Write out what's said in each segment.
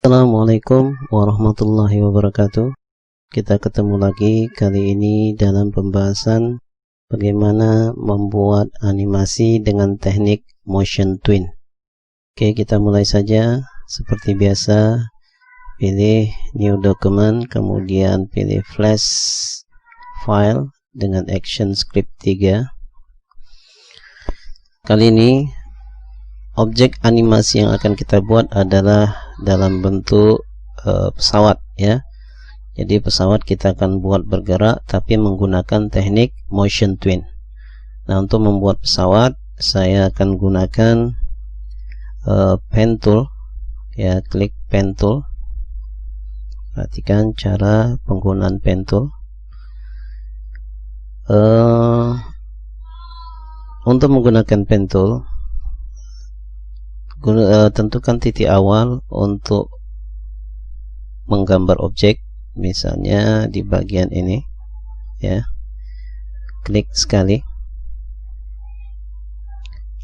Assalamualaikum warahmatullahi wabarakatuh. Kita ketemu lagi kali ini dalam pembahasan bagaimana membuat animasi dengan teknik motion twin. Oke, kita mulai saja. Seperti biasa, pilih new document, kemudian pilih flash file dengan action script 3. Kali ini objek animasi yang akan kita buat adalah dalam bentuk pesawat, ya. Jadi pesawat kita akan buat bergerak tapi menggunakan teknik motion twin. Nah, untuk membuat pesawat saya akan gunakan pen tool, ya. Klik pen tool. Perhatikan cara penggunaan pen tool. Untuk menggunakan pen tool, tentukan titik awal untuk menggambar objek, misalnya di bagian ini, ya. Klik sekali,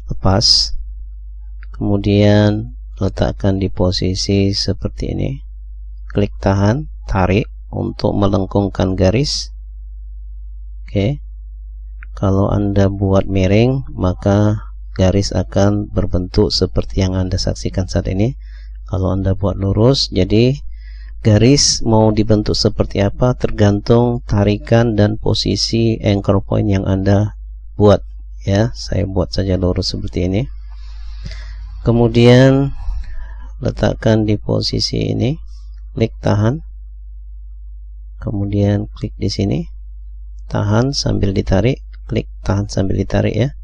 lepas, kemudian letakkan di posisi seperti ini. Klik tahan, tarik untuk melengkungkan garis. Oke. Kalau Anda buat miring, maka garis akan berbentuk seperti yang Anda saksikan saat ini. Kalau Anda buat lurus, jadi garis mau dibentuk seperti apa tergantung tarikan dan posisi anchor point yang Anda buat, ya. Saya buat saja lurus seperti ini. Kemudian letakkan di posisi ini, klik tahan, kemudian klik di sini, tahan sambil ditarik, klik tahan sambil ditarik, ya.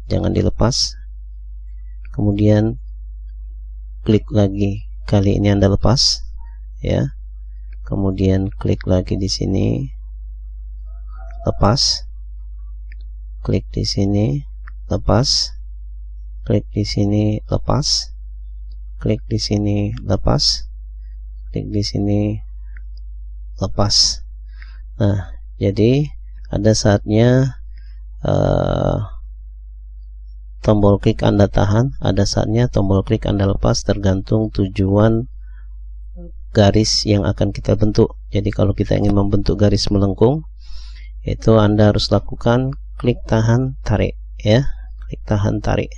Jangan dilepas. Kemudian klik lagi, kali ini Anda lepas, ya. Kemudian klik lagi di sini, lepas. Klik di sini, lepas. Klik di sini, lepas. Klik di sini, lepas. Klik di sini, lepas. Nah, jadi ada saatnya tombol klik Anda tahan, ada saatnya tombol klik Anda lepas, tergantung tujuan garis yang akan kita bentuk. Jadi kalau kita ingin membentuk garis melengkung, itu Anda harus lakukan klik tahan, tarik, ya. Klik tahan, tarik.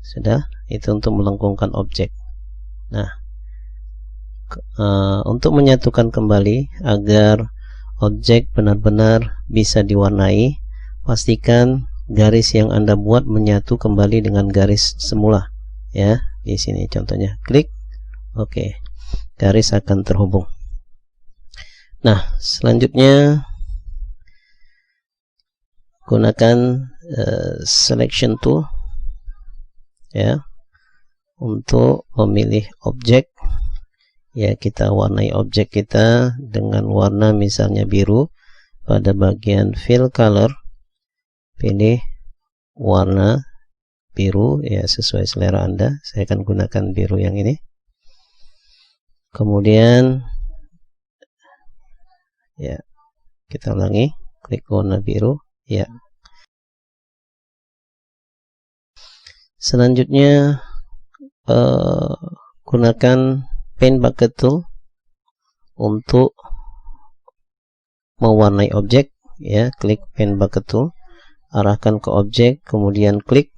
Sudah, itu untuk melengkungkan objek. Nah, untuk menyatukan kembali agar objek benar-benar bisa diwarnai, pastikan garis yang Anda buat menyatu kembali dengan garis semula, ya. Di sini contohnya, klik, oke, garis akan terhubung. Nah, selanjutnya gunakan selection tool, ya, untuk memilih objek, ya. Kita warnai objek kita dengan warna misalnya biru. Pada bagian fill color, pilih warna biru, ya, sesuai selera Anda. Saya akan gunakan biru yang ini. Kemudian, ya, kita ulangi, klik warna biru, ya. Selanjutnya gunakan paint bucket tool untuk mewarnai objek, ya. Klik paint bucket tool, arahkan ke objek, kemudian klik,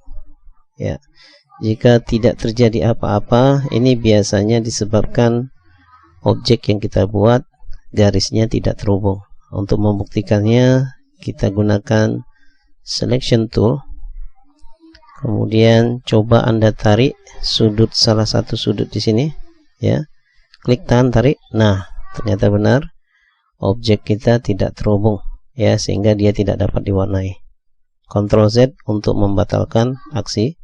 ya. Jika tidak terjadi apa-apa, ini biasanya disebabkan objek yang kita buat garisnya tidak terhubung. Untuk membuktikannya, kita gunakan selection tool, kemudian coba Anda tarik sudut, salah satu sudut di sini, ya. Klik tahan, tarik. Nah, ternyata benar objek kita tidak terhubung, ya, sehingga dia tidak dapat diwarnai. Ctrl Z untuk membatalkan aksi.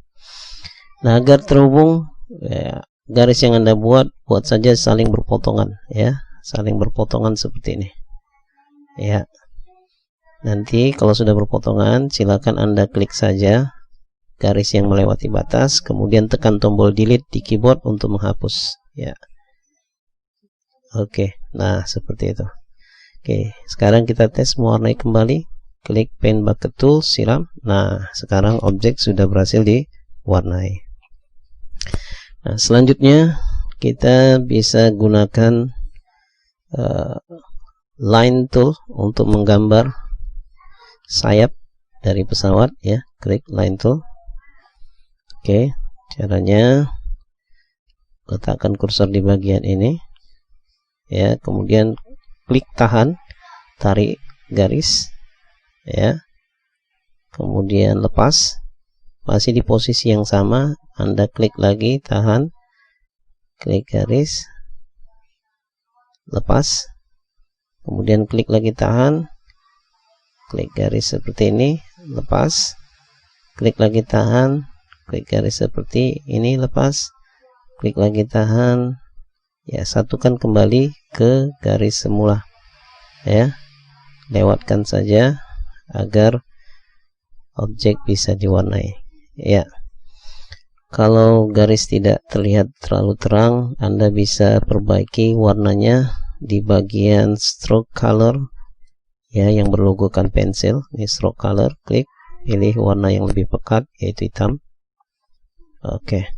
Nah, agar terhubung, ya, garis yang Anda buat saja saling berpotongan, ya. Saling berpotongan seperti ini, ya. Nanti kalau sudah berpotongan, silakan Anda klik saja garis yang melewati batas, kemudian tekan tombol delete di keyboard untuk menghapus, ya. Oke, nah seperti itu. Oke, sekarang kita tes mewarnai kembali. Klik paint bucket tool, siram. Nah, sekarang objek sudah berhasil diwarnai. Nah, selanjutnya kita bisa gunakan line tool untuk menggambar sayap dari pesawat ya. Klik line tool. Oke, caranya letakkan kursor di bagian ini ya, kemudian klik tahan, tarik garis ya, kemudian lepas, masih di posisi yang sama, Anda klik lagi, tahan, klik garis, lepas, kemudian klik lagi, tahan, klik garis seperti ini, lepas, klik lagi, tahan, klik garis seperti ini, lepas, klik lagi, tahan ya, satukan kembali ke garis semula ya, lewatkan saja agar objek bisa diwarnai ya. Kalau garis tidak terlihat terlalu terang, Anda bisa perbaiki warnanya di bagian stroke color ya, yang berlogokan pensil. Ini stroke color, klik, pilih warna yang lebih pekat yaitu hitam. Oke.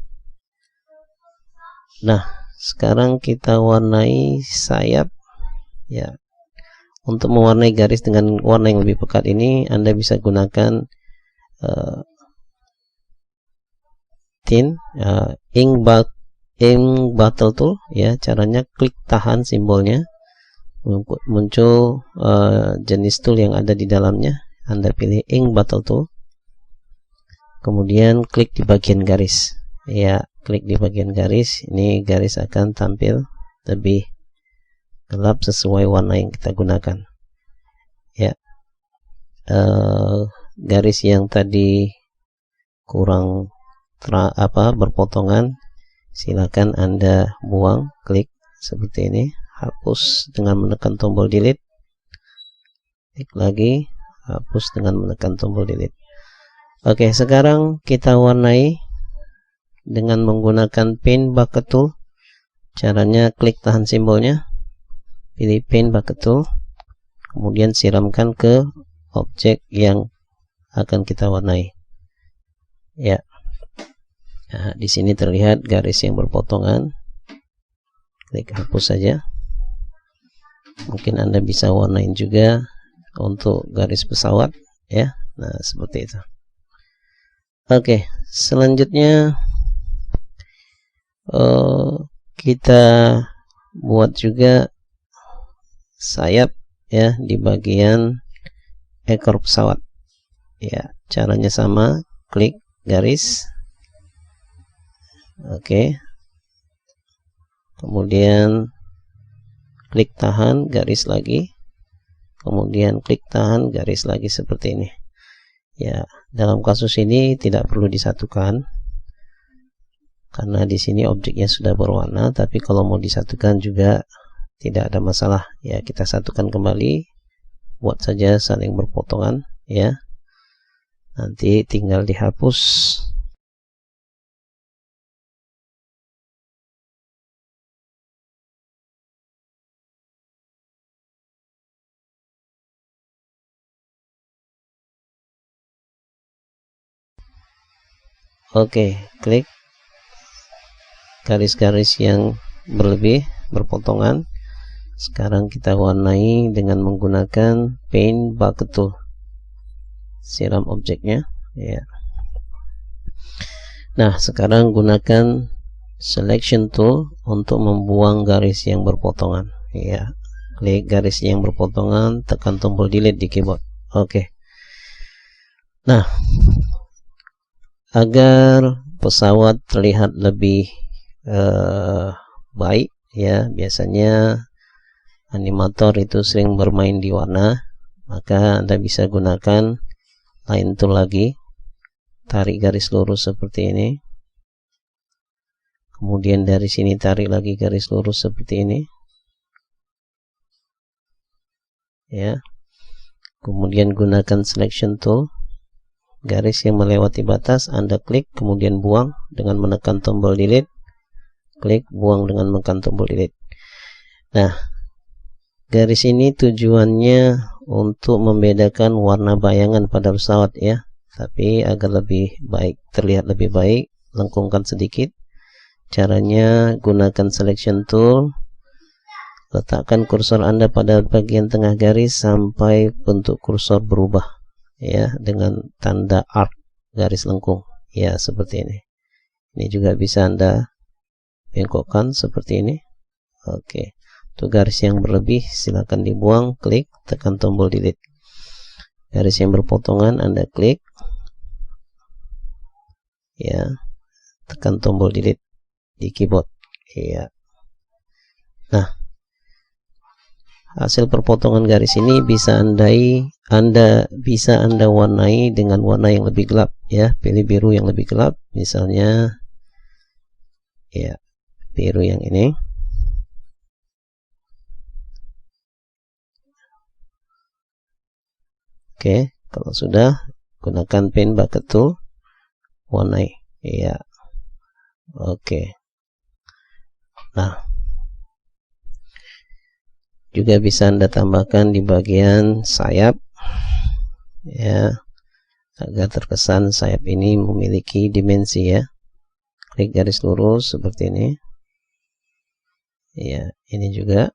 Nah, sekarang kita warnai sayap ya. Untuk mewarnai garis dengan warna yang lebih pekat ini, Anda bisa gunakan ink bottle tool ya. Caranya klik tahan simbolnya, muncul jenis tool yang ada di dalamnya. Anda pilih ink bottle tool, kemudian klik di bagian garis ya, klik di bagian garis. Ini garis akan tampil lebih gelap sesuai warna yang kita gunakan ya. Garis yang tadi kurang berpotongan, silakan Anda buang, klik seperti ini, hapus dengan menekan tombol delete, klik lagi, hapus dengan menekan tombol delete. Oke, sekarang kita warnai dengan menggunakan paint bucket tool. Caranya klik tahan simbolnya, pilih paint bucket tool, kemudian siramkan ke objek yang akan kita warnai ya. Nah, di sini terlihat garis yang berpotongan, klik hapus saja. Mungkin Anda bisa warnain juga untuk garis pesawat ya. Nah, seperti itu. Oke, selanjutnya kita buat juga sayap ya di bagian ekor pesawat ya. Caranya sama, klik garis, oke, kemudian klik tahan, garis lagi, kemudian klik tahan, garis lagi, seperti ini ya. Dalam kasus ini tidak perlu disatukan karena di sini objeknya sudah berwarna, tapi kalau mau disatukan juga tidak ada masalah ya. Kita satukan kembali, buat saja saling berpotongan ya, nanti tinggal dihapus. Oke, klik garis-garis yang berpotongan. Sekarang kita warnai dengan menggunakan paint bucket tool, siram objeknya ya. Nah, sekarang gunakan selection tool untuk membuang garis yang berpotongan ya. Klik garis yang berpotongan, tekan tombol delete di keyboard. Oke. Nah, agar pesawat terlihat lebih baik ya, biasanya animator itu sering bermain di warna, maka Anda bisa gunakan line tool lagi, tarik garis lurus seperti ini, kemudian dari sini tarik lagi garis lurus seperti ini ya, kemudian gunakan selection tool, garis yang melewati batas Anda klik, kemudian buang dengan menekan tombol delete, klik, buang dengan menekan tombol delete. Nah, garis ini tujuannya untuk membedakan warna bayangan pada pesawat ya, tapi agar lebih baik, terlihat lebih baik, lengkungkan sedikit. Caranya gunakan selection tool, letakkan kursor Anda pada bagian tengah garis sampai bentuk kursor berubah, ya, dengan tanda arc, garis lengkung, ya, seperti ini. Ini juga bisa Anda bengkokkan seperti ini. Oke, untuk garis yang berlebih silakan dibuang, klik, tekan tombol delete. Garis yang berpotongan Anda klik, ya, tekan tombol delete di keyboard, ya. Nah, hasil perpotongan garis ini bisa Anda warnai dengan warna yang lebih gelap, ya. Pilih biru yang lebih gelap, misalnya, ya, biru yang ini. Oke, kalau sudah, gunakan pen bucket tool, warnai, ya. Oke. Nah, juga bisa Anda tambahkan di bagian sayap, ya, agar terkesan sayap ini memiliki dimensi, ya. Klik garis lurus seperti ini, ya. Ini juga.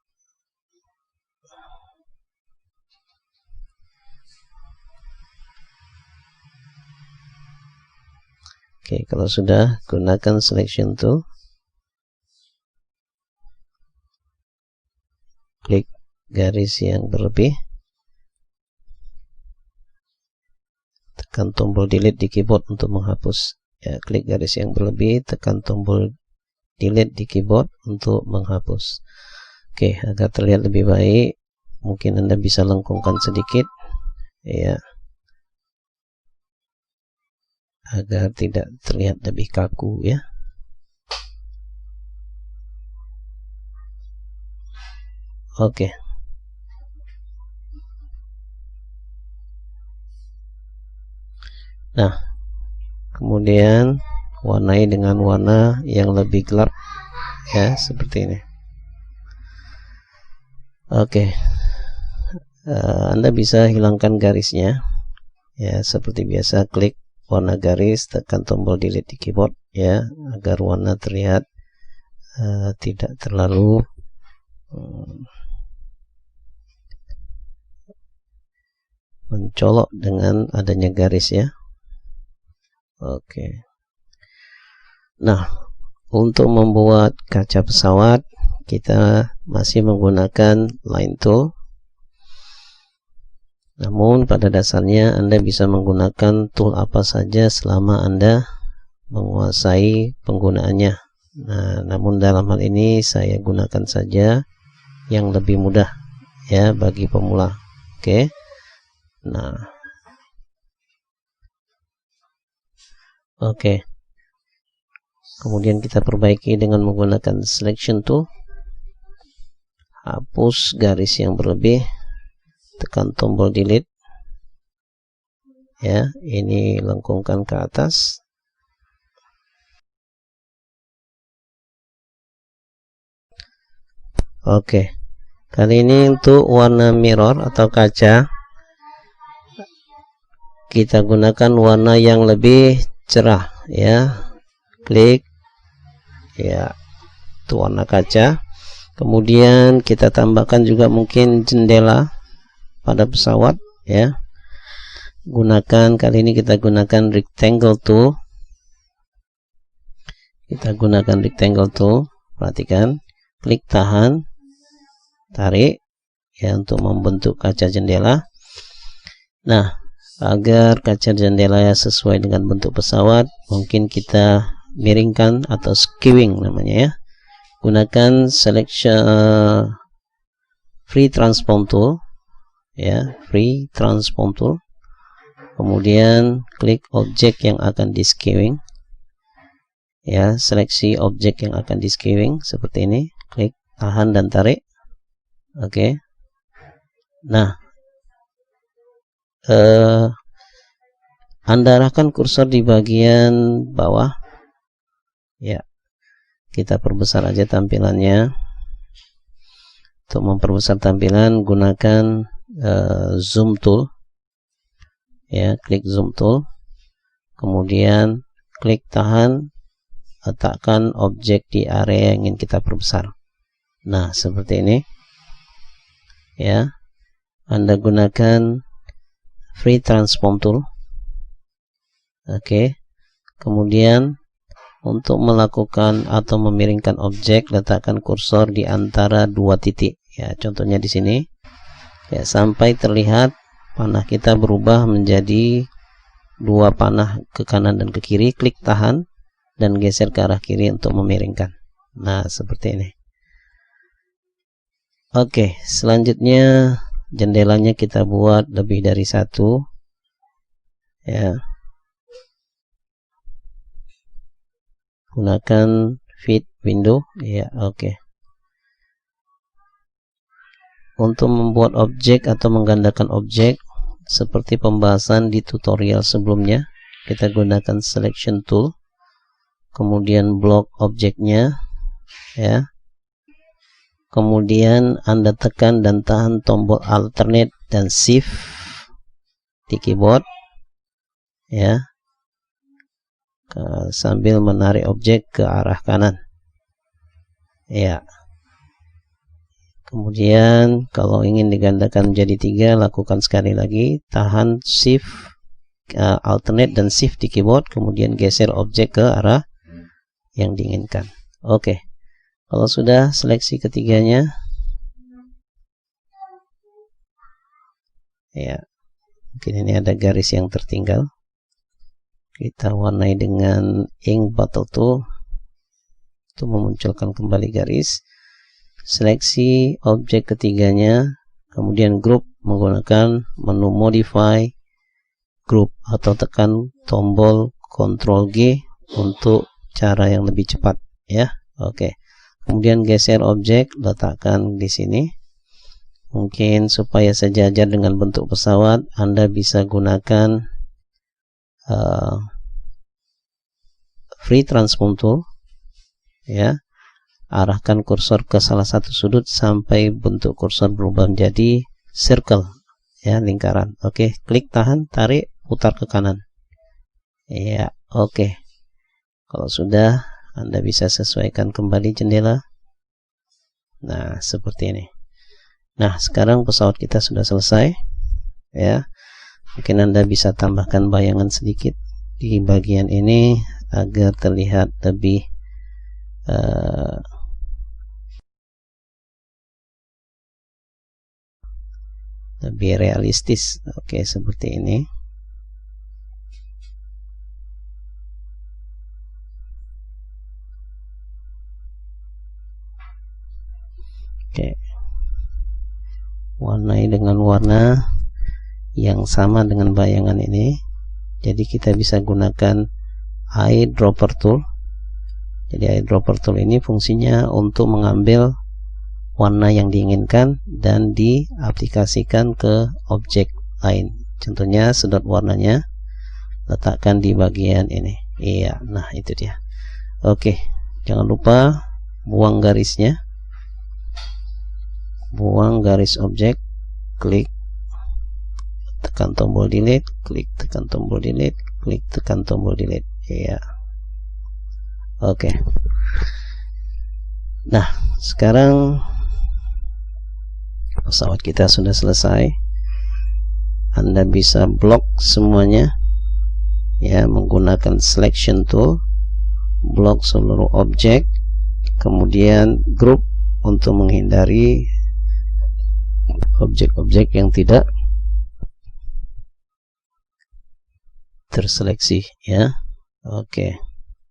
Oke, kalau sudah, gunakan selection tool, klik garis yang berlebih, tekan tombol delete di keyboard untuk menghapus, ya. Klik garis yang berlebih, tekan tombol delete di keyboard untuk menghapus. Oke, agar terlihat lebih baik, mungkin Anda bisa lengkungkan sedikit, ya, agar tidak terlihat lebih kaku, ya. Oke. Nah, kemudian warnai dengan warna yang lebih gelap, ya, seperti ini. Oke. Anda bisa hilangkan garisnya, ya, seperti biasa, klik warna garis, tekan tombol delete di keyboard, ya, agar warna terlihat tidak terlalu mencolok dengan adanya garis, ya. Oke. Nah, untuk membuat kaca pesawat kita masih menggunakan line tool. Namun pada dasarnya Anda bisa menggunakan tool apa saja selama Anda menguasai penggunaannya. Nah, namun dalam hal ini saya gunakan saja yang lebih mudah, ya, bagi pemula. Oke. Nah, oke. Kemudian kita perbaiki dengan menggunakan selection tool. Hapus garis yang berlebih, tekan tombol delete, ya. Ini lengkungkan ke atas. Oke. Kali ini untuk warna mirror atau kaca, kita gunakan warna yang lebih cerah, ya. Klik, ya, itu warna kaca. Kemudian kita tambahkan juga mungkin jendela pada pesawat, ya. Kali ini kita gunakan rectangle tool. Perhatikan, klik tahan, tarik, ya, untuk membentuk kaca jendela. Nah, agar kaca jendela sesuai dengan bentuk pesawat, mungkin kita miringkan atau skewing namanya, ya. Gunakan selection free transform tool, ya, kemudian klik objek yang akan di skewing, ya, seleksi objek yang akan di skewing seperti ini, klik tahan dan tarik. Oke. Nah, Anda arahkan kursor di bagian bawah, ya. Kita perbesar aja tampilannya. Untuk memperbesar tampilan, gunakan zoom tool, ya. Klik zoom tool, kemudian klik tahan, letakkan objek di area yang ingin kita perbesar. Nah, seperti ini ya. Anda gunakan free transform tool. Oke. Kemudian untuk melakukan atau memiringkan objek, letakkan kursor di antara dua titik ya, contohnya di sini ya, sampai terlihat panah kita berubah menjadi dua panah ke kanan dan ke kiri. Klik tahan dan geser ke arah kiri untuk memiringkan. Nah, seperti ini. Oke, selanjutnya jendelanya kita buat lebih dari satu ya. Gunakan fit window ya. Oke. Untuk membuat objek atau menggandakan objek seperti pembahasan di tutorial sebelumnya, kita gunakan selection tool, kemudian blok objeknya ya. Kemudian Anda tekan dan tahan tombol alternate dan shift di keyboard ya, sambil menarik objek ke arah kanan ya. Kemudian kalau ingin digandakan menjadi 3, lakukan sekali lagi, tahan shift alternate dan shift di keyboard, kemudian geser objek ke arah yang diinginkan. Oke. Kalau sudah, seleksi ketiganya ya, mungkin ini ada garis yang tertinggal, kita warnai dengan ink bottle tool untuk memunculkan kembali garis. Seleksi objek ketiganya, kemudian group menggunakan menu modify group atau tekan tombol Ctrl G untuk cara yang lebih cepat ya. Oke. Kemudian geser objek, letakkan di sini. Mungkin supaya sejajar dengan bentuk pesawat, Anda bisa gunakan free transform tool ya. Arahkan kursor ke salah satu sudut sampai bentuk kursor berubah menjadi circle ya, lingkaran. Oke, klik tahan, tarik, putar ke kanan ya. Oke. Kalau sudah, Anda bisa sesuaikan kembali jendela. Nah, seperti ini. Nah, sekarang pesawat kita sudah selesai ya. Mungkin Anda bisa tambahkan bayangan sedikit di bagian ini agar terlihat lebih realistis. Oke, seperti ini. Oke, warnai dengan warna yang sama dengan bayangan ini. Jadi kita bisa gunakan eyedropper tool. Jadi eyedropper tool ini fungsinya untuk mengambil warna yang diinginkan dan diaplikasikan ke objek lain. Contohnya sedot warnanya, letakkan di bagian ini. Iya, nah itu dia. Oke, jangan lupa buang garisnya. Buang garis objek, klik tekan tombol delete, klik tekan tombol delete, klik tekan tombol delete. Iya. Oke. Nah, sekarang pesawat kita sudah selesai. Anda bisa blok semuanya ya, menggunakan selection tool, blok seluruh objek, kemudian group untuk menghindari objek-objek yang tidak terseleksi ya. Oke.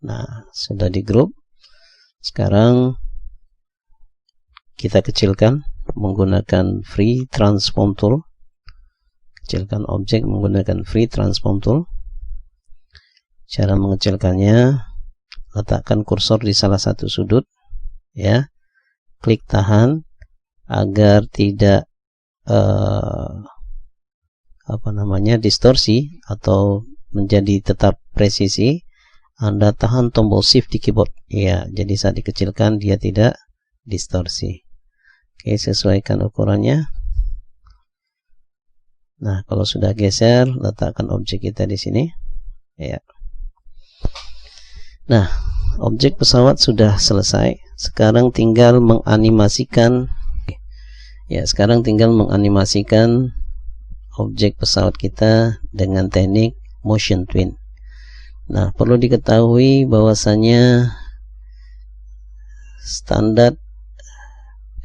Nah, sudah di grup. Sekarang kita kecilkan menggunakan free transform tool. Kecilkan objek menggunakan free transform tool. Cara mengecilkannya, letakkan kursor di salah satu sudut ya. Klik tahan agar tidak distorsi atau menjadi tetap presisi. Anda tahan tombol shift di keyboard ya, jadi saat dikecilkan dia tidak distorsi. Oke, sesuaikan ukurannya. Nah, kalau sudah geser, letakkan objek kita di sini ya. Nah, objek pesawat sudah selesai. Sekarang tinggal menganimasikan objek pesawat kita dengan teknik motion twin. Nah, perlu diketahui bahwasanya standar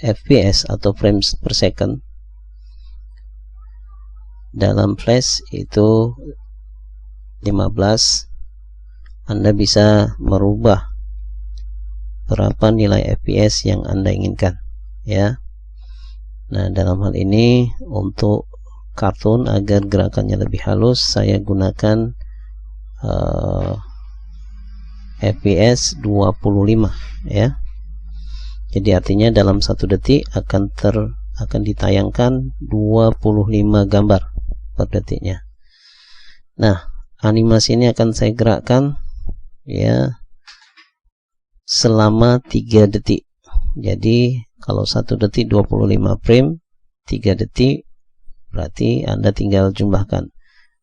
FPS atau frames per second dalam flash itu 15. Anda bisa merubah berapa nilai FPS yang Anda inginkan, ya. Nah, dalam hal ini untuk kartun agar gerakannya lebih halus, saya gunakan FPS 25, ya. Jadi artinya dalam 1 detik akan ditayangkan 25 gambar per detiknya. Nah, animasi ini akan saya gerakkan, ya, selama 3 detik. Jadi kalau 1 detik 25 frame, 3 detik berarti Anda tinggal jumlahkan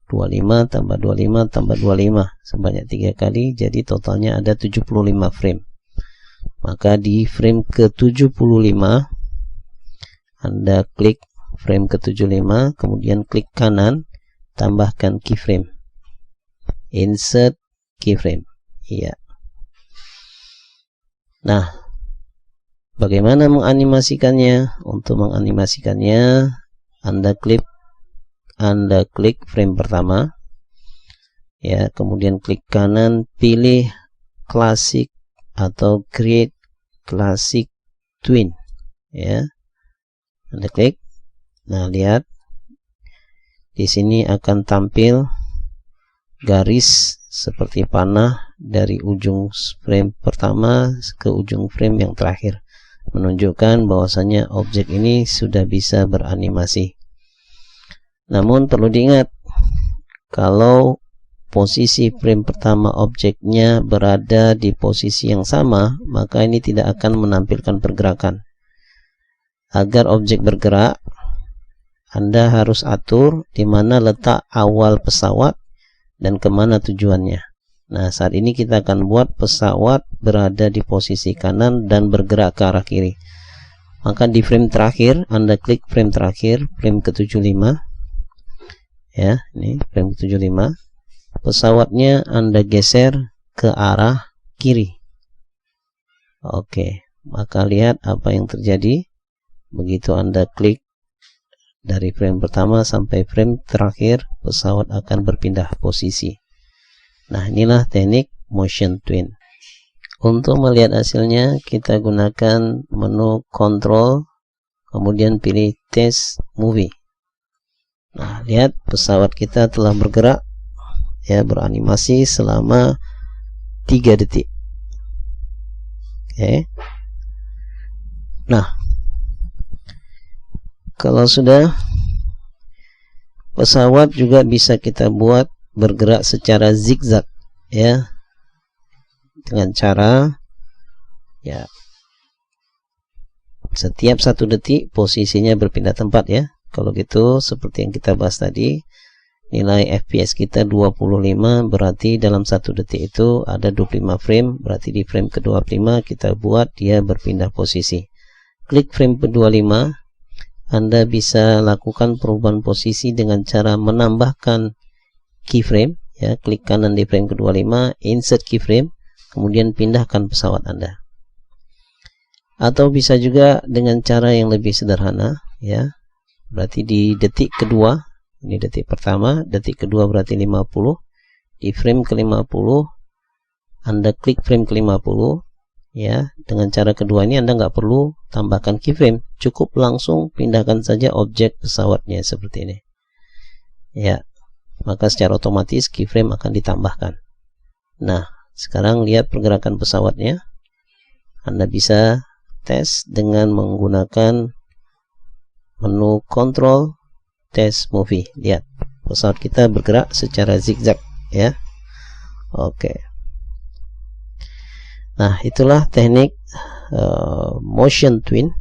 25 tambah 25 tambah 25 sebanyak 3 kali, jadi totalnya ada 75 frame. Maka di frame ke-75 Anda klik frame ke-75, kemudian klik kanan, tambahkan keyframe, insert keyframe, iya. Nah, bagaimana menganimasikannya? Untuk menganimasikannya, Anda klik frame pertama, ya, kemudian klik kanan, pilih classic atau create classic twin, ya. Anda klik. Nah, lihat di sini akan tampil garis seperti panah dari ujung frame pertama ke ujung frame yang terakhir, menunjukkan bahwasanya objek ini sudah bisa beranimasi. Namun perlu diingat, kalau posisi frame pertama objeknya berada di posisi yang sama, maka ini tidak akan menampilkan pergerakan. Agar objek bergerak, Anda harus atur di mana letak awal pesawat dan kemana tujuannya. Nah, saat ini kita akan buat pesawat berada di posisi kanan dan bergerak ke arah kiri. Maka di frame terakhir, Anda klik frame terakhir, frame ke-75, ya, ini frame ke-75. Pesawatnya Anda geser ke arah kiri. Oke, maka lihat apa yang terjadi. Begitu Anda klik dari frame pertama sampai frame terakhir, pesawat akan berpindah posisi. Nah, inilah teknik motion twin. Untuk melihat hasilnya, kita gunakan menu control, kemudian pilih test movie. Nah, lihat pesawat kita telah bergerak, ya, beranimasi selama 3 detik. Oke. Nah, kalau sudah, pesawat juga bisa kita buat bergerak secara zigzag, ya, dengan cara, ya, setiap 1 detik posisinya berpindah tempat, ya. Kalau gitu, seperti yang kita bahas tadi, nilai FPS kita 25, berarti dalam 1 detik itu ada 25 frame, berarti di frame ke-25 kita buat dia berpindah posisi. Klik frame ke-25, Anda bisa lakukan perubahan posisi dengan cara menambahkan keyframe, ya, klik kanan di frame ke-25, insert keyframe, kemudian pindahkan pesawat Anda. Atau bisa juga dengan cara yang lebih sederhana, ya. Berarti di detik kedua, ini detik pertama, detik kedua berarti 50. Di frame ke-50 Anda klik frame ke-50, ya. Dengan cara kedua ini Anda nggak perlu tambahkan keyframe, cukup langsung pindahkan saja objek pesawatnya seperti ini, ya. Maka secara otomatis keyframe akan ditambahkan. Nah, sekarang lihat pergerakan pesawatnya. Anda bisa tes dengan menggunakan menu control test movie. Lihat, pesawat kita bergerak secara zigzag, ya. Oke. Nah, itulah teknik motion twin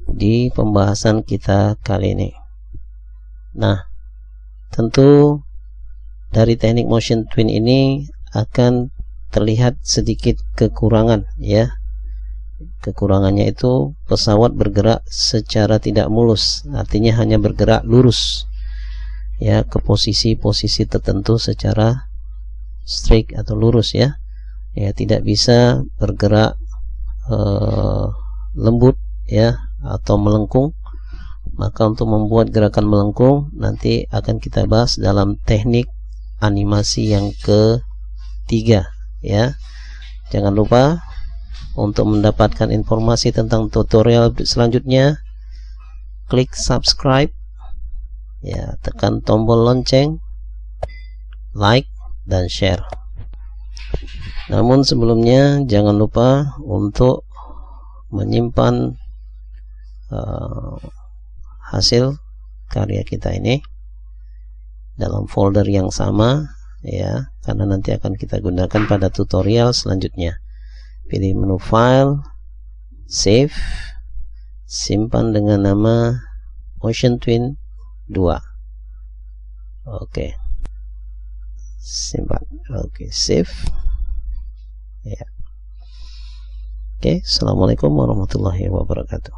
di pembahasan kita kali ini. Nah, tentu dari teknik motion twin ini akan terlihat sedikit kekurangan ya. Kekurangannya itu pesawat bergerak secara tidak mulus, artinya hanya bergerak lurus ya ke posisi-posisi tertentu secara straight atau lurus ya. Ya, tidak bisa bergerak lembut ya atau melengkung. Maka untuk membuat gerakan melengkung nanti akan kita bahas dalam teknik animasi yang ketiga ya. Jangan lupa untuk mendapatkan informasi tentang tutorial selanjutnya, klik subscribe ya, tekan tombol lonceng, like dan share. Namun sebelumnya jangan lupa untuk menyimpan hasil karya kita ini dalam folder yang sama ya, karena nanti akan kita gunakan pada tutorial selanjutnya. Pilih menu file, save, simpan dengan nama Motion Twin 2. Oke, simpan. Oke, save ya. Oke, assalamualaikum warahmatullahi wabarakatuh.